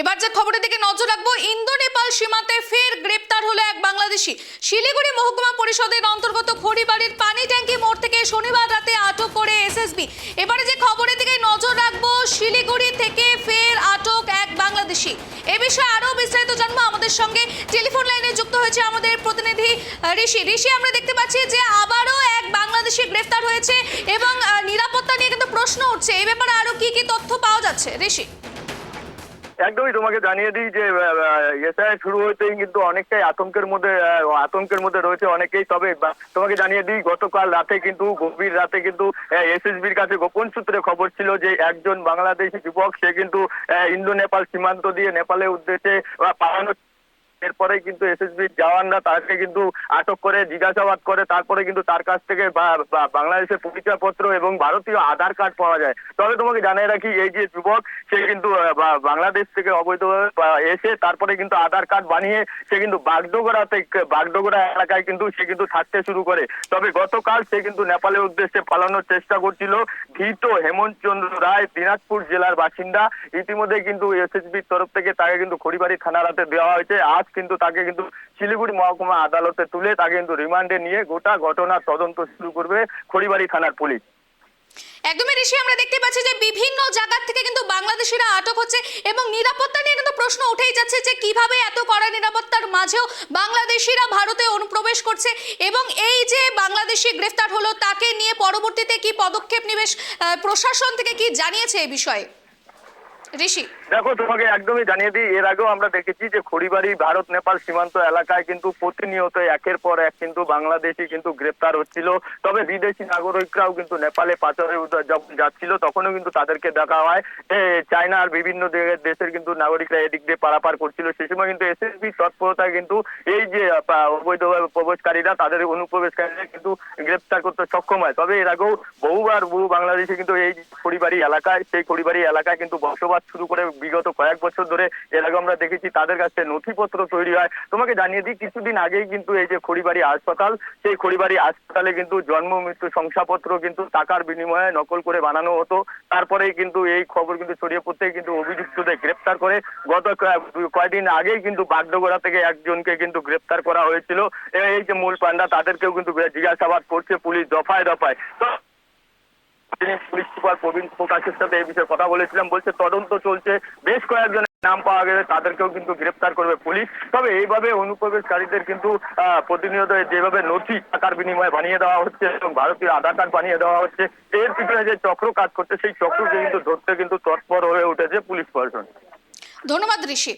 এবার যে খবরের দিকে নজর রাখবো, ইন্দো নেপাল সীমান্তে ফের গ্রেপ্তার হলো এক বাংলাদেশি। শিলিগুড়ি মহকুমা পরিষদের অন্তর্গত খড়িবাড়ির পানি ট্যাঙ্কি মোড় থেকে শনিবার রাতে আটক করে এসএসবি। এবারে যে খবরের দিকে নজর রাখবো, শিলিগুড়ি থেকে ফের আটক এক বাংলাদেশি। এ বিষয়ে আরো বিস্তারিত জানবো। আমাদের সঙ্গে টেলিফোন লাইনে যুক্ত হয়েছে আমাদের প্রতিনিধি ঋষি। আমরা দেখতে পাচ্ছি যে আবারও এক বাংলাদেশি গ্রেফতার হয়েছে এবং নিরাপত্তা নিয়ে কিন্তু প্রশ্ন উঠছে। এই ব্যাপারে আরো কি কি তথ্য পাওয়া যাচ্ছে ঋষি? একদমই তোমাকে জানিয়ে দিই যে এসআই শুরু হতেই কিন্তু অনেকটাই আতঙ্কের মধ্যে রয়েছে অনেকেই। তবে তোমাকে জানিয়ে দিই, গতকাল রাতে কিন্তু গভীর রাতে কিন্তু এসএসবির কাছে গোপন সূত্রে খবর ছিল যে একজন বাংলাদেশি যুবক সে কিন্তু ইন্দো নেপাল সীমান্ত দিয়ে নেপালের উদ্দেশ্যে পালানো। এরপরে কিন্তু এসএসবির জওয়ানরা তাকে কিন্তু আটক করে জিজ্ঞাসাবাদ করে, তারপরে কিন্তু তার কাছ থেকে বাংলাদেশের পরিচয়পত্র এবং ভারতীয় আধার কার্ড পাওয়া যায়। তবে তোমাকে জানিয়ে রাখি, এই যে যুবক সে কিন্তু বাংলাদেশ থেকে অবৈধভাবে এসে তারপরে কিন্তু আধার কার্ড বানিয়ে সে কিন্তু বাগডোগরা এলাকায় কিন্তু সে কিন্তু থাকতে শুরু করে। তবে গতকাল সে কিন্তু নেপালের উদ্দেশ্যে পালানোর চেষ্টা করছিল। ধৃত হেমন্ত চন্দ্র রায় দিনাজপুর জেলার বাসিন্দা। ইতিমধ্যে কিন্তু এসএসবির তরফ থেকে তাকে কিন্তু খড়িবাড়ি থানার হাতে দেওয়া হয়েছে। আজ কিন্তু তাকে কিন্তু শিলিগুড়ি মহকুমা আদালতে তুলে তাকে কিন্তু রিমান্ডে নিয়ে গোটা ঘটনার তদন্ত শুরু করবে খড়িবাড়ি থানার পুলিশ। একদমই ঋষি, আমরা দেখতে পাচ্ছি যে বিভিন্ন জায়গা থেকে কিন্তু বাংলাদেশিরা আটক হচ্ছে এবং নিরাপত্তা নিয়ে কিন্তু প্রশ্ন উঠেই যাচ্ছে যে কিভাবে এত কড়া নিরাপত্তার মাঝেও বাংলাদেশিরা ভারতে অনুপ্রবেশ করছে এবং এই যে বাংলাদেশি গ্রেফতার হলো তাকে নিয়ে পরবর্তীতে কি পদক্ষেপ নেবে প্রশাসন থেকে, কি জানিয়েছে এই বিষয়ে ঋষি? দেখো, তোমাকে একদমই জানিয়ে দিই, এর আগেও আমরা দেখেছি যে খড়িবাড়ি ভারত নেপাল সীমান্ত এলাকায় কিন্তু প্রতিনিয়ত একের পর এক কিন্তু বাংলাদেশি কিন্তু গ্রেপ্তার হচ্ছিল। তবে বিদেশি নাগরিকরাও কিন্তু নেপালে পাচারে যখন যাচ্ছিল তখনও কিন্তু তাদেরকে দেখা হয়। চায়নার বিভিন্ন দেশের কিন্তু নাগরিকরা এদিক দিয়ে পারাপার করছিল। সে সময় কিন্তু এসএসবি তৎপরতায় কিন্তু এই যে অবৈধভাবে প্রবেশকারীরা তাদের অনুপ্রবেশকারীরা কিন্তু গ্রেপ্তার করতে সক্ষম হয়। তবে এর আগেও বহু বাংলাদেশি কিন্তু এই খড়িবাড়ি এলাকায় কিন্তু বসবাস শুরু করে বিগত কয়েক বছর ধরে। এর আগে আমরা দেখেছি তাদের কাছে নথিপত্র তৈরি হয়। তোমাকে জানিয়ে দিই, কিছুদিন আগেই কিন্তু এই যে খড়িবাড়ি হাসপাতাল, সেই খড়িবাড়ি হাসপাতালে কিন্তু জন্ম মৃত্যু শংসাপত্র কিন্তু টাকার বিনিময়ে নকল করে বানানো হতো। তারপরেই কিন্তু এই খবর কিন্তু ছড়িয়ে পড়তেই কিন্তু অভিযুক্তদের গ্রেপ্তার করে গত কয়েকদিন আগেই কিন্তু বাগডোগরা থেকে একজনকে কিন্তু গ্রেপ্তার করা হয়েছিল। এই যে মূল পান্ডা, তাদেরকেও কিন্তু জিজ্ঞাসাবাদ করছে পুলিশ দফায় দফায়। তো তিনি পুলিশ সুপার প্রবীণ প্রকাশের সাথে এই বিষয়ে কথা বলেছিলাম, বলছে তদন্ত চলছে, বেশ কয়েকজনের নাম পাওয়া গেলে তাদেরকেও কিন্তু গ্রেপ্তার করবে পুলিশ। তবে এইভাবে অনুপ্রবেশকারীদের কিন্তু প্রতিনিয়ত যেভাবে নথি টাকার বিনিময়ে বানিয়ে দেওয়া হচ্ছে এবং ভারতীয় আধার কার্ড বানিয়ে দেওয়া হচ্ছে, এর পিছনে যে চক্র কাজ করছে সেই চক্রকে কিন্তু ধরতে কিন্তু তৎপর হয়ে উঠেছে পুলিশ প্রশাসন। ধন্যবাদ ঋষি।